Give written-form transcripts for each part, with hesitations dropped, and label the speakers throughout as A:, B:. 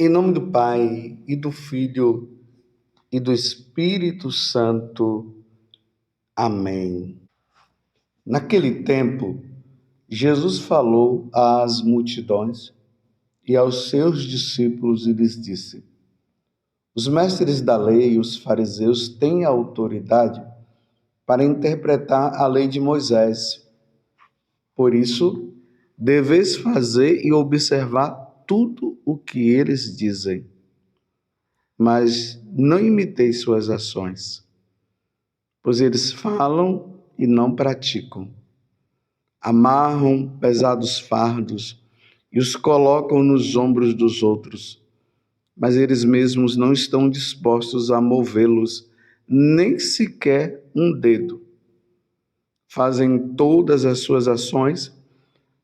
A: Em nome do Pai, e do Filho, e do Espírito Santo. Amém. Naquele tempo, Jesus falou às multidões e aos seus discípulos e lhes disse: Os mestres da lei e os fariseus têm autoridade para interpretar a lei de Moisés. Por isso, deveis fazer e observar tudo o que eles dizem. Mas não imiteis suas ações, pois eles falam e não praticam. Amarram pesados fardos e os colocam nos ombros dos outros, mas eles mesmos não estão dispostos a movê-los, nem sequer um dedo. Fazem todas as suas ações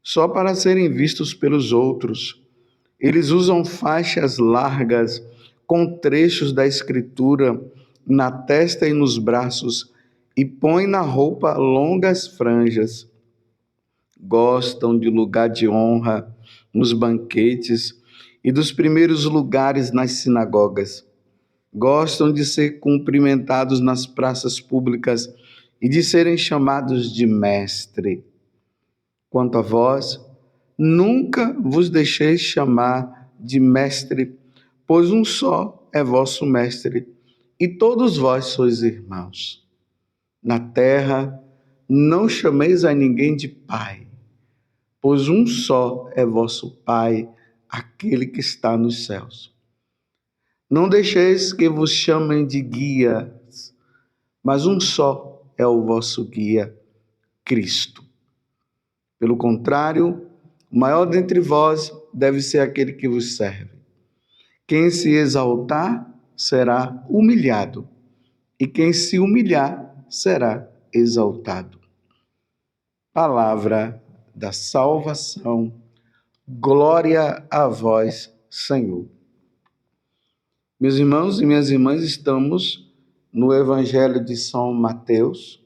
A: só para serem vistos pelos outros. Eles usam faixas largas com trechos da Escritura na testa e nos braços e põem na roupa longas franjas. Gostam de lugar de honra nos banquetes e dos primeiros lugares nas sinagogas. Gostam de ser cumprimentados nas praças públicas e de serem chamados de mestre. Quanto a vós, nunca vos deixeis chamar de mestre, pois um só é vosso mestre, e todos vós sois irmãos. Na terra, não chameis a ninguém de pai, pois um só é vosso Pai, aquele que está nos céus. Não deixeis que vos chamem de guias, mas um só é o vosso guia, Cristo. Pelo contrário, o maior dentre vós deve ser aquele que vos serve. Quem se exaltar será humilhado, e quem se humilhar será exaltado. Palavra da salvação. Glória a vós, Senhor. Meus irmãos e minhas irmãs, estamos no Evangelho de São Mateus,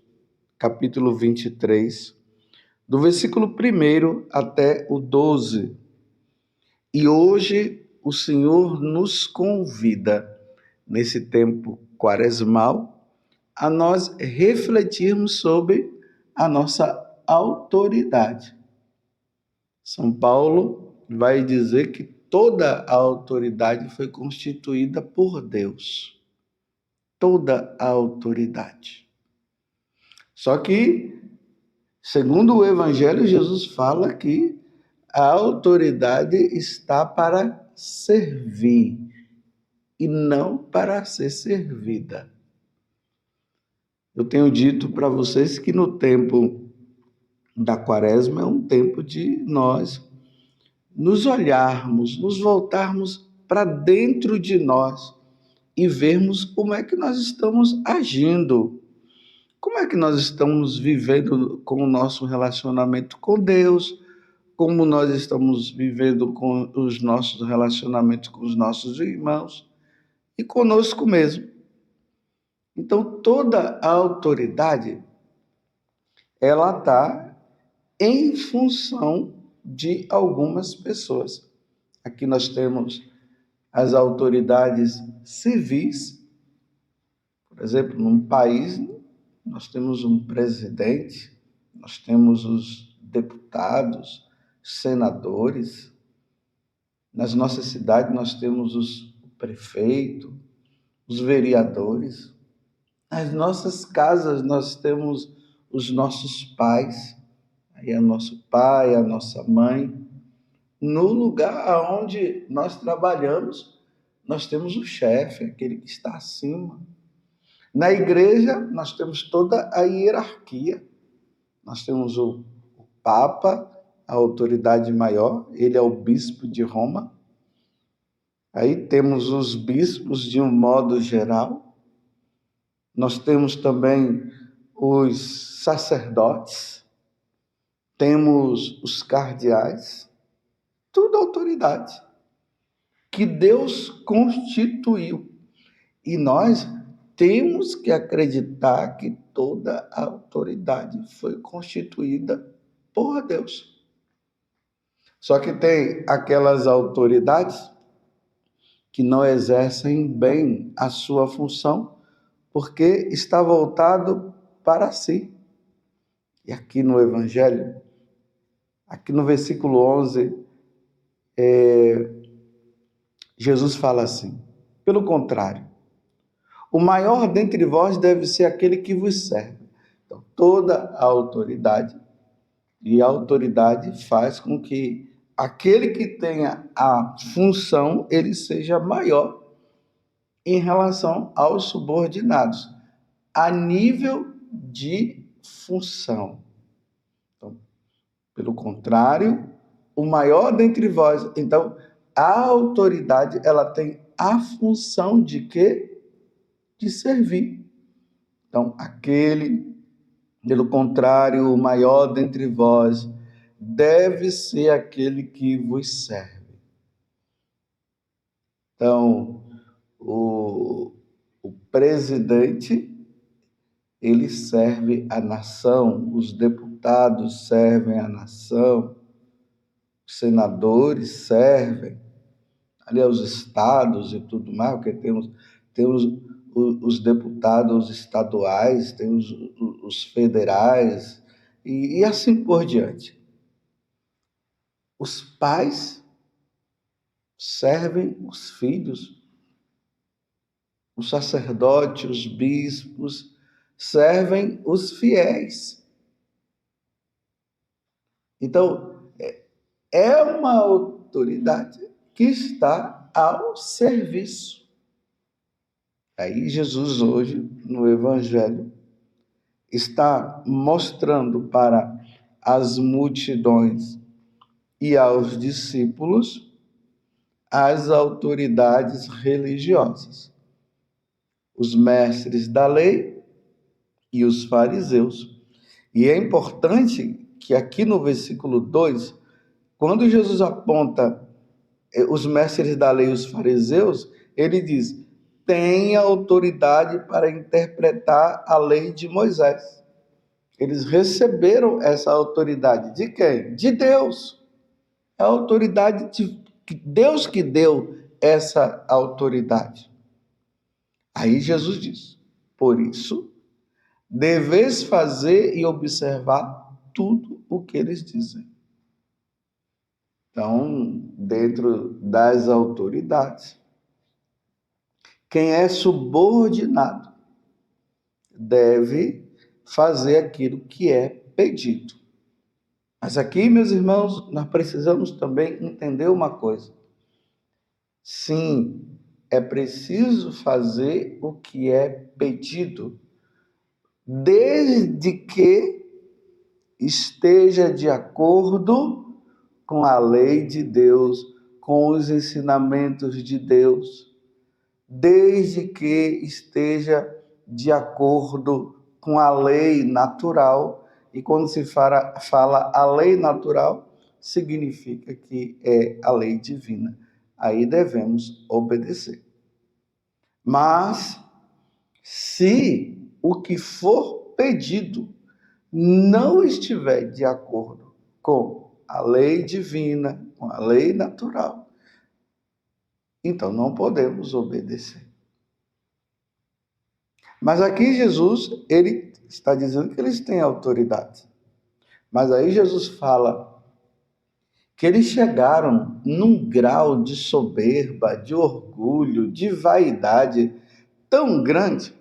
A: capítulo 23, do versículo 1 até o 12. E hoje o Senhor nos convida, nesse tempo quaresmal, a nós refletirmos sobre a nossa autoridade. São Paulo vai dizer que toda a autoridade foi constituída por Deus. Toda a autoridade. Só que, segundo o Evangelho, Jesus fala que a autoridade está para servir e não para ser servida. Eu tenho dito para vocês que no tempo da Quaresma é um tempo de nós nos olharmos, nos voltarmos para dentro de nós e vermos como é que nós estamos agindo, como é que nós estamos vivendo com o nosso relacionamento com Deus, como nós estamos vivendo com os nossos relacionamentos com os nossos irmãos e conosco mesmo. Então, toda a autoridade, ela está em função de algumas pessoas. Aqui nós temos as autoridades civis. Por exemplo, num país, nós temos um presidente, nós temos os deputados, senadores. Nas nossas cidades, nós temos o prefeito, os vereadores. Nas nossas casas, nós temos os nossos pais, aí é nosso pai, a nossa mãe. No lugar onde nós trabalhamos, nós temos o chefe, aquele que está acima. Na igreja, nós temos toda a hierarquia. Nós temos o Papa, a autoridade maior, ele é o bispo de Roma. Aí temos os bispos de um modo geral. Nós temos também os sacerdotes, temos os cardeais, tudo autoridade que Deus constituiu. E nós temos que acreditar que toda a autoridade foi constituída por Deus. Só que tem aquelas autoridades que não exercem bem a sua função, porque está voltado para si. E aqui no Evangelho, aqui no versículo 11, Jesus fala assim: pelo contrário, o maior dentre vós deve ser aquele que vos serve. Então, toda a autoridade, e a autoridade faz com que aquele que tenha a função, ele seja maior em relação aos subordinados, a nível de função. Então, pelo contrário, o maior dentre vós. Então, a autoridade, ela tem a função de quê? De servir. Então, pelo contrário, o maior dentre vós deve ser aquele que vos serve. Então, o presidente, ele serve a nação, os deputados servem a nação, os senadores servem, ali aos estados e tudo mais, porque temos os deputados estaduais, tem os federais, e assim por diante. Os pais servem os filhos, os sacerdotes, os bispos servem os fiéis. Então, é uma autoridade que está ao serviço. Aí Jesus hoje, no Evangelho, está mostrando para as multidões e aos discípulos as autoridades religiosas, os mestres da lei e os fariseus. E é importante que aqui no versículo 2, quando Jesus aponta os mestres da lei e os fariseus, ele diz: tem autoridade para interpretar a lei de Moisés. Eles receberam essa autoridade de quem? De Deus. É a autoridade de Deus que deu essa autoridade. Aí Jesus diz: por isso, deveis fazer e observar tudo o que eles dizem. Então, dentro das autoridades, quem é subordinado deve fazer aquilo que é pedido. Mas aqui, meus irmãos, nós precisamos também entender uma coisa. Sim, é preciso fazer o que é pedido, desde que esteja de acordo com a lei de Deus, com os ensinamentos de Deus, desde que esteja de acordo com a lei natural. E quando se fala a lei natural, significa que é a lei divina. Aí devemos obedecer. Mas, se o que for pedido não estiver de acordo com a lei divina, com a lei natural, então não podemos obedecer. Mas aqui Jesus, ele está dizendo que eles têm autoridade. Mas aí Jesus fala que eles chegaram num grau de soberba, de orgulho, de vaidade tão grande,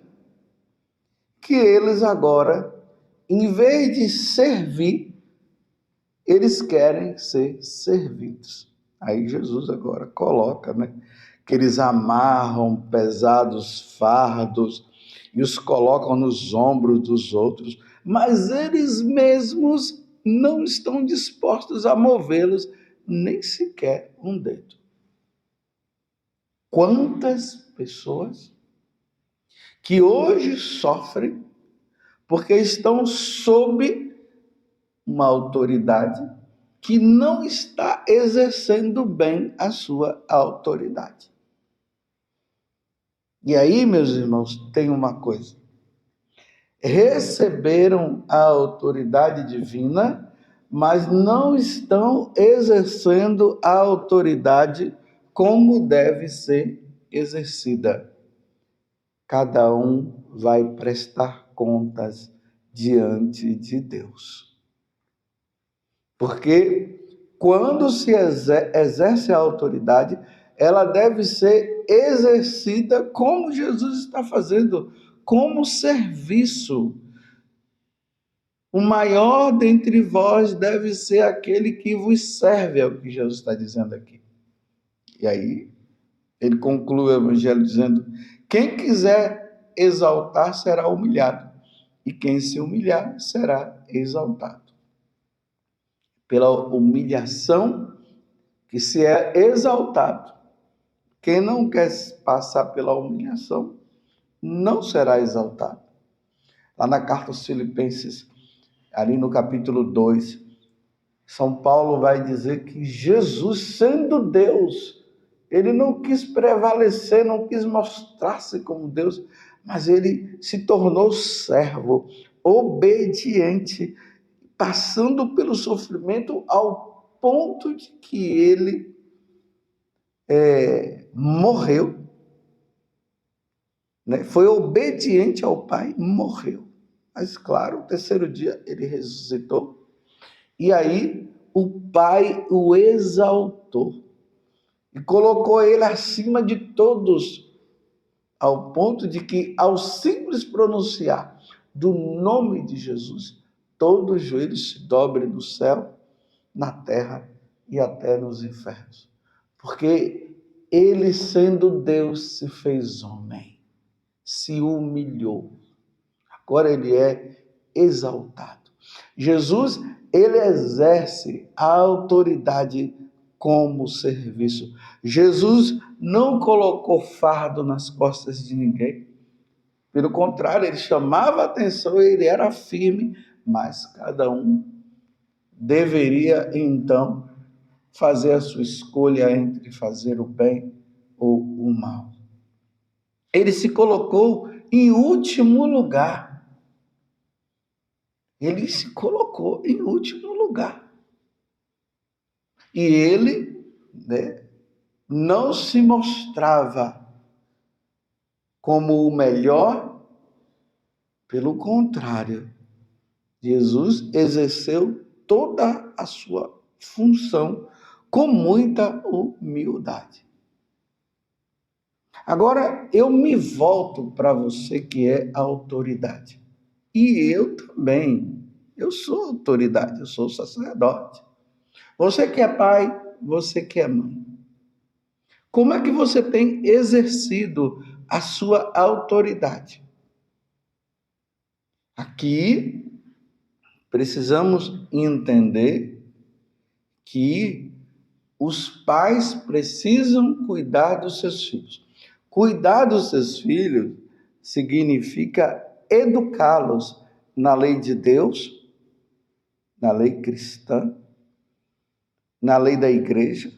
A: que eles agora, em vez de servir, eles querem ser servidos. Aí Jesus agora coloca, que eles amarram pesados fardos e os colocam nos ombros dos outros, mas eles mesmos não estão dispostos a movê-los nem sequer um dedo. Quantas pessoas que hoje sofrem porque estão sob uma autoridade que não está exercendo bem a sua autoridade. E aí, meus irmãos, tem uma coisa. Receberam a autoridade divina, mas não estão exercendo a autoridade como deve ser exercida. Cada um vai prestar contas diante de Deus. Porque quando se exerce a autoridade, ela deve ser exercida como Jesus está fazendo, como serviço. O maior dentre vós deve ser aquele que vos serve, é o que Jesus está dizendo aqui. E aí, ele conclui o evangelho dizendo: quem quiser exaltar será humilhado, e quem se humilhar será exaltado. Pela humilhação que se é exaltado. Quem não quer passar pela humilhação não será exaltado. Lá na carta aos Filipenses, ali no capítulo 2, São Paulo vai dizer que Jesus, sendo Deus, ele não quis prevalecer, não quis mostrar-se como Deus, mas ele se tornou servo, obediente, passando pelo sofrimento ao ponto de que ele morreu, né? Foi obediente ao Pai, morreu. Mas, claro, o terceiro dia ele ressuscitou. E aí o Pai o exaltou e colocou ele acima de todos, ao ponto de que, ao simples pronunciar do nome de Jesus, todo joelho se dobre no céu, na terra e até nos infernos. Porque ele, sendo Deus, se fez homem, se humilhou. Agora ele é exaltado. Jesus, ele exerce a autoridade como serviço. Jesus não colocou fardo nas costas de ninguém. Pelo contrário, ele chamava a atenção, ele era firme, mas cada um deveria, então, fazer a sua escolha entre fazer o bem ou o mal. Ele se colocou em último lugar. Ele se colocou em último lugar. E ele, né, não se mostrava como o melhor, pelo contrário, Jesus exerceu toda a sua função com muita humildade. Agora, eu me volto para você que é a autoridade. E eu também. Eu sou autoridade, eu sou sacerdote. Você que é pai, você que é mãe. Como é que você tem exercido a sua autoridade? Aqui, precisamos entender que os pais precisam cuidar dos seus filhos. Cuidar dos seus filhos significa educá-los na lei de Deus, na lei cristã, na lei da igreja,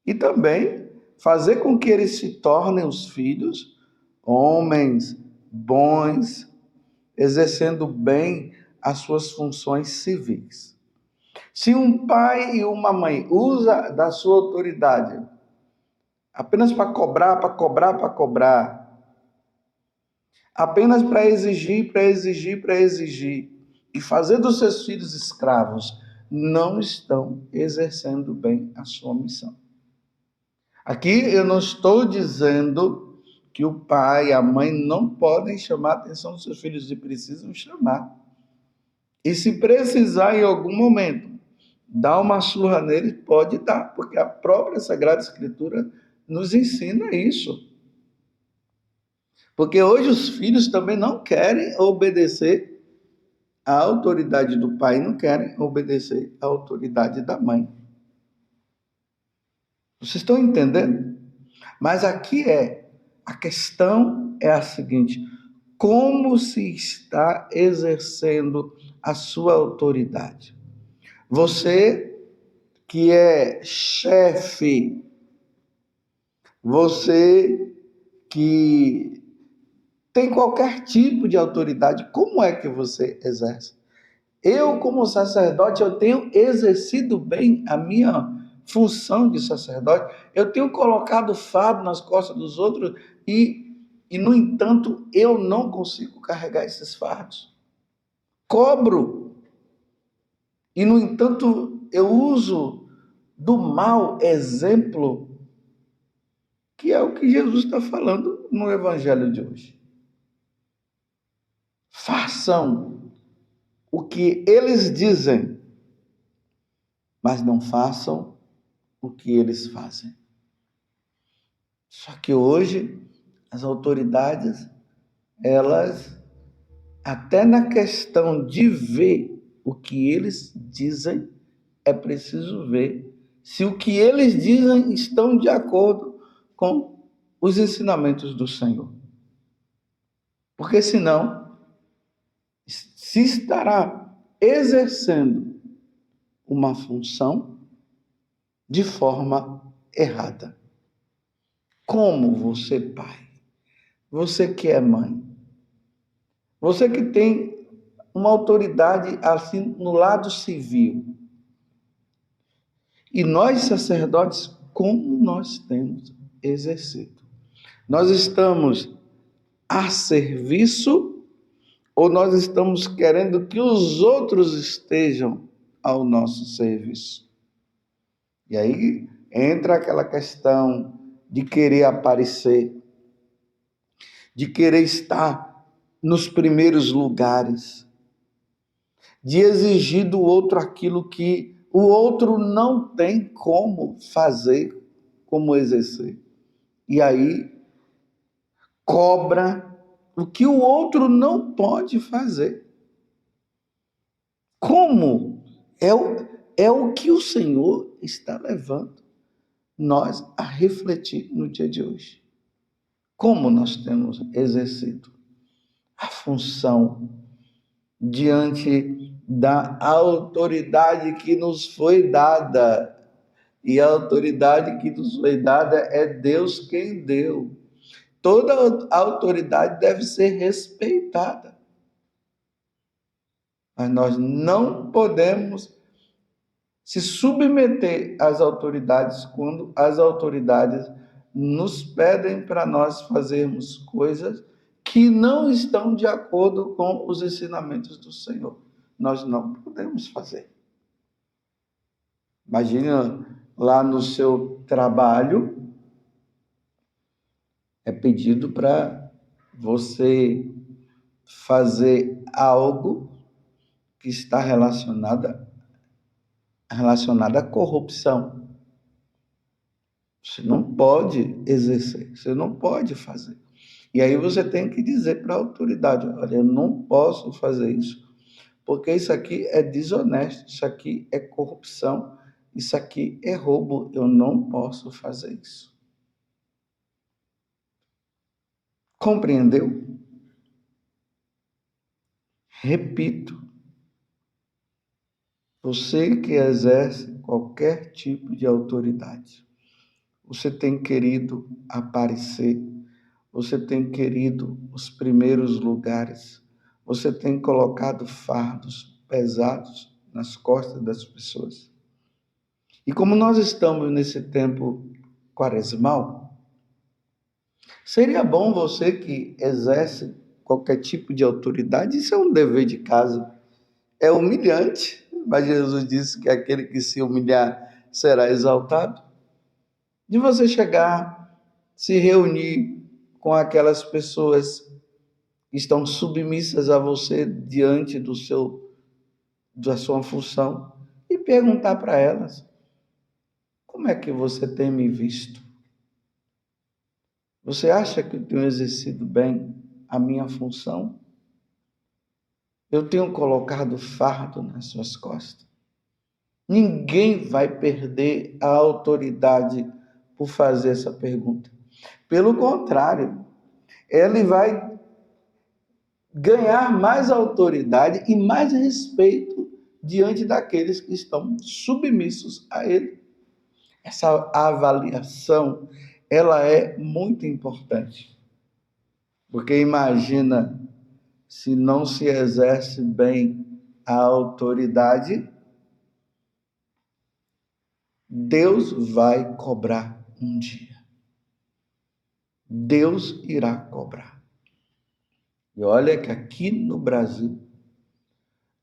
A: e também fazer com que eles se tornem os filhos homens bons, exercendo bem as suas funções civis. Se um pai e uma mãe usa da sua autoridade apenas para cobrar, apenas para exigir, e fazer dos seus filhos escravos, não estão exercendo bem a sua missão. Aqui eu não estou dizendo que o pai e a mãe não podem chamar a atenção dos seus filhos, e precisam chamar. E se precisar em algum momento dar uma surra neles, pode dar, porque a própria Sagrada Escritura nos ensina isso. Porque hoje os filhos também não querem obedecer à autoridade do pai, não querem obedecer à autoridade da mãe. Vocês estão entendendo? Mas aqui a questão é a seguinte: como se está exercendo a sua autoridade? Você que é chefe, você que tem qualquer tipo de autoridade, como é que você exerce? Eu, como sacerdote, eu tenho exercido bem a minha função de sacerdote, eu tenho colocado fardo nas costas dos outros e, no entanto, eu não consigo carregar esses fardos. Cobro. E, no entanto, eu uso do mau exemplo, que é o que Jesus está falando no Evangelho de hoje. Façam o que eles dizem, mas não façam o que eles fazem. Só que hoje, as autoridades, elas, até na questão de ver o que eles dizem, é preciso ver se o que eles dizem estão de acordo com os ensinamentos do Senhor. Porque senão, se estará exercendo uma função de forma errada. Como você, pai, você que é mãe, você que tem uma autoridade assim no lado civil, e nós sacerdotes, como nós temos exercido? Nós estamos a serviço ou nós estamos querendo que os outros estejam ao nosso serviço? E aí entra aquela questão de querer aparecer, de querer estar nos primeiros lugares, de exigir do outro aquilo que o outro não tem como fazer, como exercer. E aí cobra o que o outro não pode fazer. Como? É o que o Senhor está levando nós a refletir no dia de hoje. Como nós temos exercido a função diante da autoridade que nos foi dada. E a autoridade que nos foi dada é Deus quem deu. Toda autoridade deve ser respeitada. Mas nós não podemos se submeter às autoridades quando as autoridades nos pedem para nós fazermos coisas que não estão de acordo com os ensinamentos do Senhor. Nós não podemos fazer. Imagina lá no seu trabalho, é pedido para você fazer algo que está relacionada à corrupção. Você não pode exercer, você não pode fazer. E aí você tem que dizer para a autoridade: olha, eu não posso fazer isso, porque isso aqui é desonesto, isso aqui é corrupção, isso aqui é roubo, eu não posso fazer isso. Compreendeu? Repito, você que exerce qualquer tipo de autoridade, você tem querido aparecer, você tem querido os primeiros lugares, você tem colocado fardos pesados nas costas das pessoas. E como nós estamos nesse tempo quaresmal, seria bom você que exerce qualquer tipo de autoridade, isso é um dever de casa, é humilhante, mas Jesus disse que aquele que se humilhar será exaltado, de você chegar, se reunir com aquelas pessoas que estão submissas a você diante da sua função e perguntar para elas: como é que você tem me visto? Você acha que eu tenho exercido bem a minha função? Eu tenho colocado fardo nas suas costas? Ninguém vai perder a autoridade por fazer essa pergunta. Pelo contrário, ele vai ganhar mais autoridade e mais respeito diante daqueles que estão submissos a ele. Essa avaliação, ela é muito importante. Porque imagina se não se exerce bem a autoridade, Deus vai cobrar um dia. Deus irá cobrar. E olha que aqui no Brasil,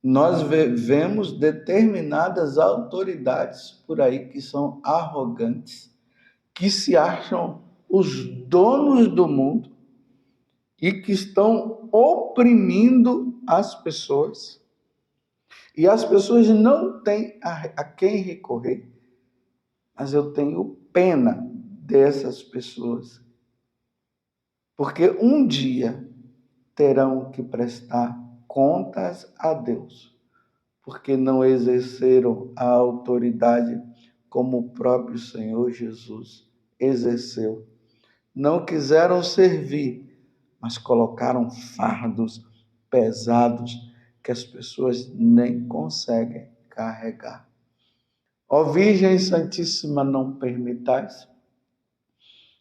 A: nós vemos determinadas autoridades por aí que são arrogantes, que se acham os donos do mundo e que estão oprimindo as pessoas. E as pessoas não têm a quem recorrer, mas eu tenho pena dessas pessoas, porque um dia terão que prestar contas a Deus, porque não exerceram a autoridade como o próprio Senhor Jesus exerceu. Não quiseram servir, mas colocaram fardos pesados que as pessoas nem conseguem carregar. Ó Virgem Santíssima, não permitais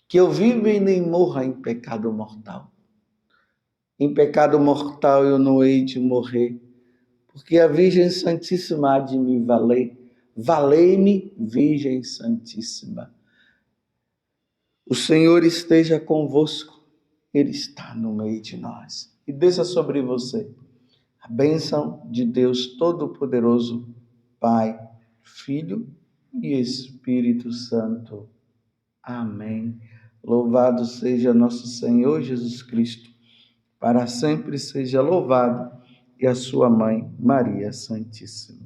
A: que eu viva e nem morra em pecado mortal. Em pecado mortal eu não hei de morrer, porque a Virgem Santíssima há de me valer. Valei-me, Virgem Santíssima. O Senhor esteja convosco, Ele está no meio de nós. E desça sobre você a bênção de Deus Todo-Poderoso, Pai, Filho e Espírito Santo. Amém. Louvado seja nosso Senhor Jesus Cristo. Para sempre seja louvado, e a sua mãe, Maria Santíssima.